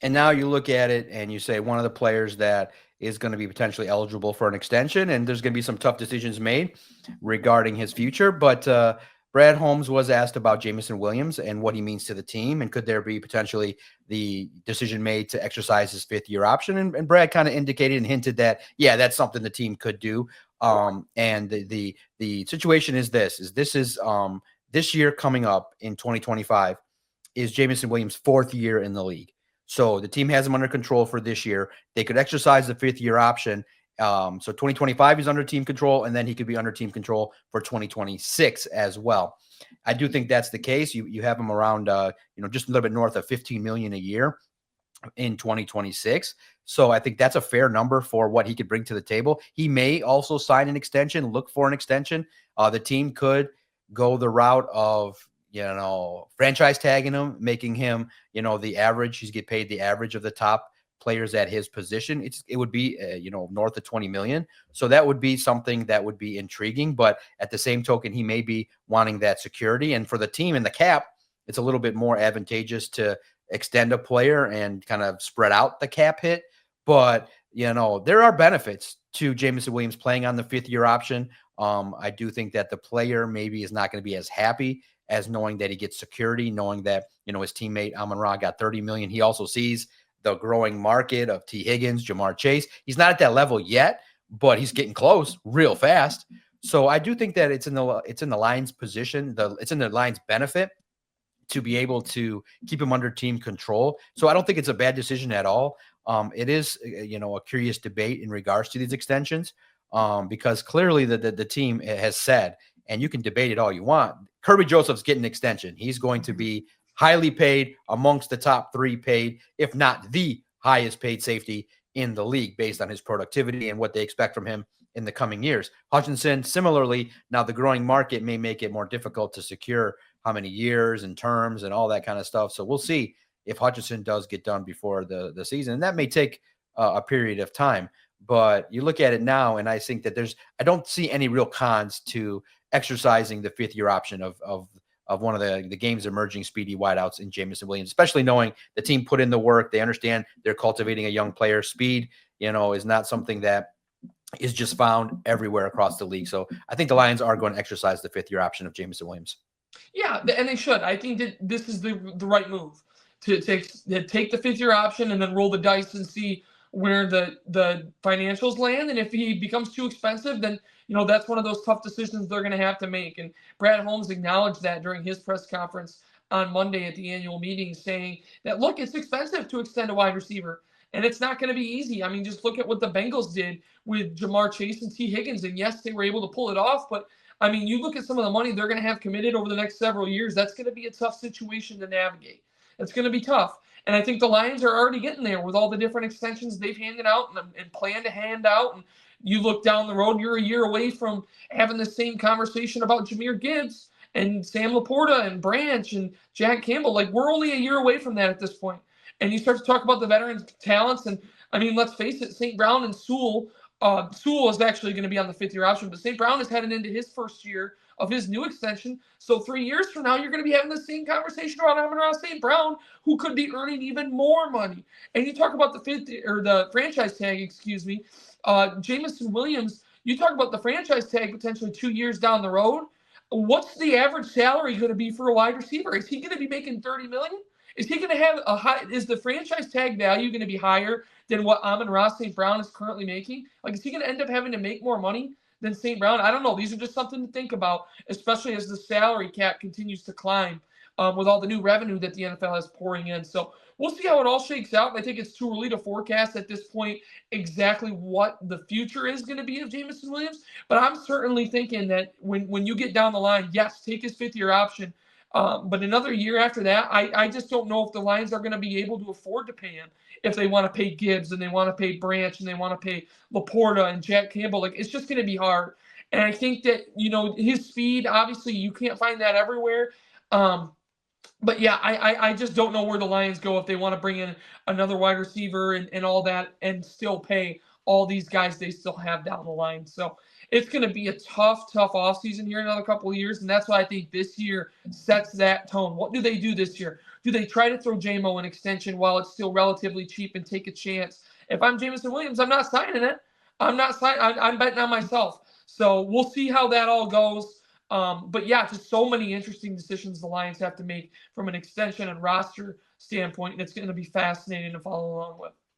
And now you look at it and you say one of the players that is going to be potentially eligible for an extension, and there's going to be some tough decisions made regarding his future. But Brad Holmes was asked about Jameson Williams and what he means to the team, and could there be potentially the decision made to exercise his fifth-year option? And Brad kind of indicated and hinted that, yeah, that's something the team could do. And the situation is this year coming up in 2025 is Jameson Williams' fourth year in the league. So the team has him under control for this year. They could exercise the fifth-year option. So 2025 he's under team control, and then he could be under team control for 2026 as well. I do think that's the case. You have him around, just a little bit north of $15 million a year in 2026. So I think that's a fair number for what he could bring to the table. He may also sign an extension, look for an extension. The team could go the route of franchise tagging him, making him, the average. He's get paid the average of the top players at his position. It would be, north of 20 million. So that would be something that would be intriguing. But at the same token, he may be wanting that security. And for the team and the cap, it's a little bit more advantageous to extend a player and kind of spread out the cap hit. But, there are benefits to Jameson Williams playing on the fifth-year option. I do think that the player maybe is not going to be as happy as knowing that he gets security, knowing that, his teammate Amon-Ra got 30 million. He also sees the growing market of T. Higgins, Jamar Chase. He's not at that level yet, but he's getting close real fast. So I do think that it's in the Lions' position. It's in the Lions' benefit to be able to keep him under team control. So I don't think it's a bad decision at all. It is, a curious debate in regards to these extensions, because clearly the team has said, and you can debate it all you want, Kirby Joseph's getting an extension. He's going to be highly paid, amongst the top three paid, if not the highest paid safety in the league based on his productivity and what they expect from him in the coming years. Hutchinson, similarly, now the growing market may make it more difficult to secure how many years and terms and all that kind of stuff. So we'll see if Hutchinson does get done before the season. And that may take a period of time. But you look at it now, and I think that I don't see any real cons to exercising the fifth-year option of one of the game's emerging speedy wideouts in Jameson Williams, especially knowing the team put in the work. They understand they're cultivating a young player. Speed, is not something that is just found everywhere across the league. So I think the Lions are going to exercise the fifth-year option of Jameson Williams. Yeah, and they should. I think that this is the right move to take the fifth-year option and then roll the dice and see where the financials land. And if he becomes too expensive, then that's one of those tough decisions they're going to have to make. And Brad Holmes acknowledged that during his press conference on Monday at the annual meeting, saying that, look, it's expensive to extend a wide receiver, and it's not going to be easy. I mean, just look at what the Bengals did with Jamar Chase and T. Higgins, and yes, they were able to pull it off, but I mean, you look at some of the money they're going to have committed over the next several years, that's going to be a tough situation to navigate. It's going to be tough. And I think the Lions are already getting there with all the different extensions they've handed out and plan to hand out. And you look down the road, you're a year away from having the same conversation about Jahmyr Gibbs and Sam Laporta and Branch and Jack Campbell. Like, we're only a year away from that at this point. And you start to talk about the veteran talents. And, I mean, let's face it, St. Brown and Sewell is actually going to be on the fifth-year option, but St. Brown is heading into his first year of his new extension. So 3 years from now, you're going to be having the same conversation about Amon-Ra St. Brown, who could be earning even more money. And you talk about the franchise tag, Jameson Williams, you talk about the franchise tag potentially 2 years down the road. What's the average salary going to be for a wide receiver? Is he going to be making $30 million? Is he going to have is the franchise tag value going to be higher than what Amon-Ra St. Brown is currently making? Like, is he going to end up having to make more money than St. Brown? I don't know. These are just something to think about, especially as the salary cap continues to climb with all the new revenue that the NFL is pouring in. So we'll see how it all shakes out. I think it's too early to forecast at this point exactly what the future is going to be of Jameson Williams. But I'm certainly thinking that when you get down the line, yes, take his fifth-year option. But another year after that, I just don't know if the Lions are going to be able to afford to pay him if they want to pay Gibbs and they want to pay Branch and they want to pay Laporta and Jack Campbell. Like, it's just going to be hard. And I think that, his speed, obviously you can't find that everywhere. But yeah, I just don't know where the Lions go if they want to bring in another wide receiver and all that and still pay all these guys they still have down the line. So it's going to be a tough offseason here in another couple of years. And that's why I think this year sets that tone. What do they do this year? Do they try to throw JMO an extension while it's still relatively cheap and take a chance? If I'm Jameson Williams, I'm not signing it. I'm not signing. I'm betting on myself. So we'll see how that all goes. But yeah, just so many interesting decisions the Lions have to make from an extension and roster standpoint, and it's going to be fascinating to follow along with.